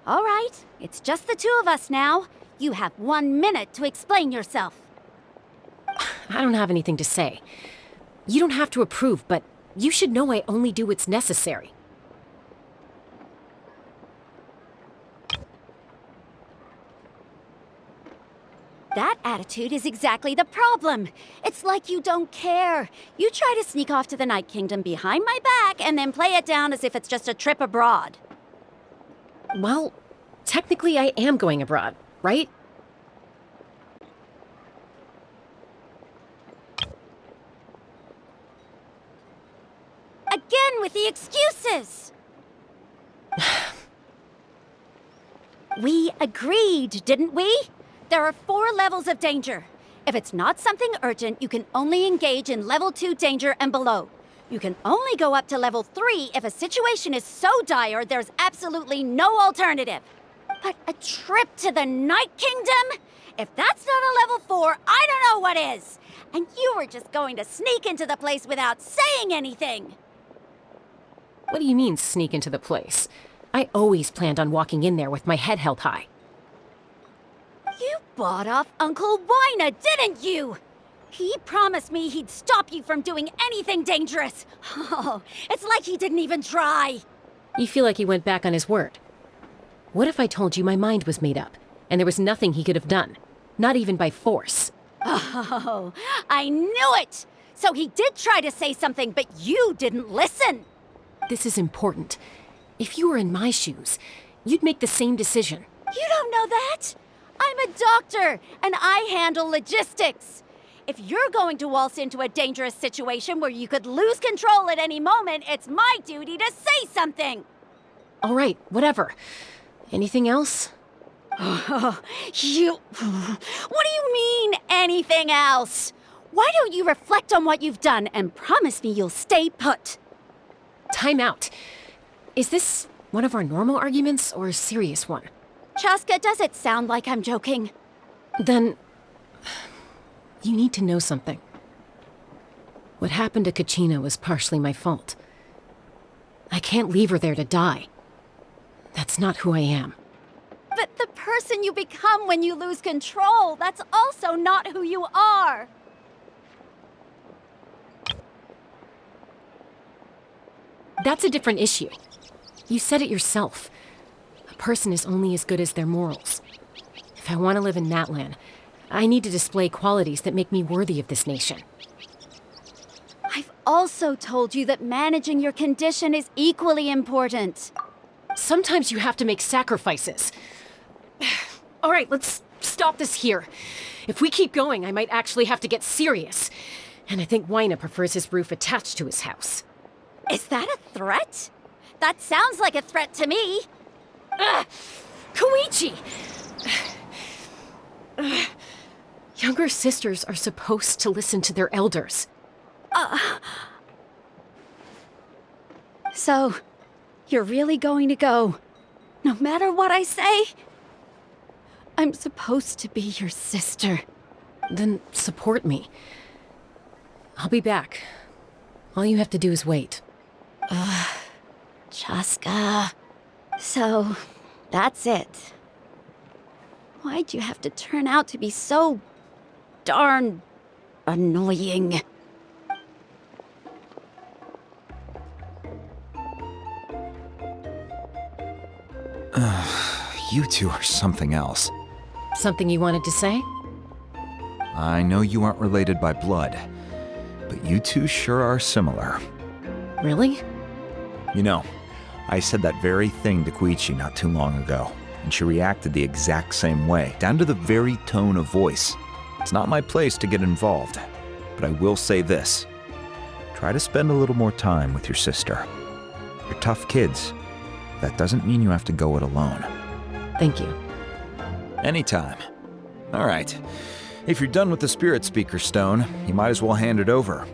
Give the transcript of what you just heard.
All right, it's just the two of us now. You have 1 minute to explain yourself. I don't have anything to say. You don't have to approve, but you should know I only do what's necessary. That attitude is exactly the problem. It's like you don't care. You try to sneak off to the Night Kingdom behind my back and then play it down as if it's just a trip abroad. Well, technically I am going abroad, right? Again with the excuses! We agreed, didn't we? There are 4 levels of danger. If it's not something urgent, you can only engage in level 2 danger and below. You can only go up to level 3 if a situation is so dire there's absolutely no alternative. But a trip to the Night Kingdom? If that's not a level 4, I don't know what is. And you were just going to sneak into the place without saying anything. What do you mean, sneak into the place? I always planned on walking in there with my head held high. You bought off Uncle Wina, didn't you? He promised me he'd stop you from doing anything dangerous. Oh, it's like he didn't even try. You feel like he went back on his word. What if I told you my mind was made up, and there was nothing he could have done? Not even by force. Oh, I knew it! So he did try to say something, but you didn't listen. This is important. If you were in my shoes, you'd make the same decision. You don't know that? I'm a doctor, and I handle logistics. If you're going to waltz into a dangerous situation where you could lose control at any moment, it's my duty to say something. All right, whatever. Anything else? What do you mean, anything else? Why don't you reflect on what you've done and promise me you'll stay put? Time out. Is this one of our normal arguments or a serious one? Chasca, does it sound like I'm joking? Then, you need to know something. What happened to Kachina was partially my fault. I can't leave her there to die. That's not who I am. But the person you become when you lose control, that's also not who you are. That's a different issue. You said it yourself. A person is only as good as their morals. If I want to live in Natlan, I need to display qualities that make me worthy of this nation. I've also told you that managing your condition is equally important. Sometimes you have to make sacrifices. All right, let's stop this here. If we keep going, I might actually have to get serious. And I think Wina prefers his roof attached to his house. Is that a threat? That sounds like a threat to me. Koichi! Younger sisters are supposed to listen to their elders. So, you're really going to go, no matter what I say? I'm supposed to be your sister. Then support me. I'll be back. All you have to do is wait. Chasca. So, that's it. Why'd you have to turn out to be so darn annoying? You two are something else. Something you wanted to say? I know you aren't related by blood, but you two sure are similar. Really? You know, I said that very thing to Koichi not too long ago, and she reacted the exact same way, down to the very tone of voice. It's not my place to get involved, but I will say this. Try to spend a little more time with your sister. You're tough kids. That doesn't mean you have to go it alone. Thank you. Anytime. All right. If you're done with the Spirit Speaker Stone, you might as well hand it over.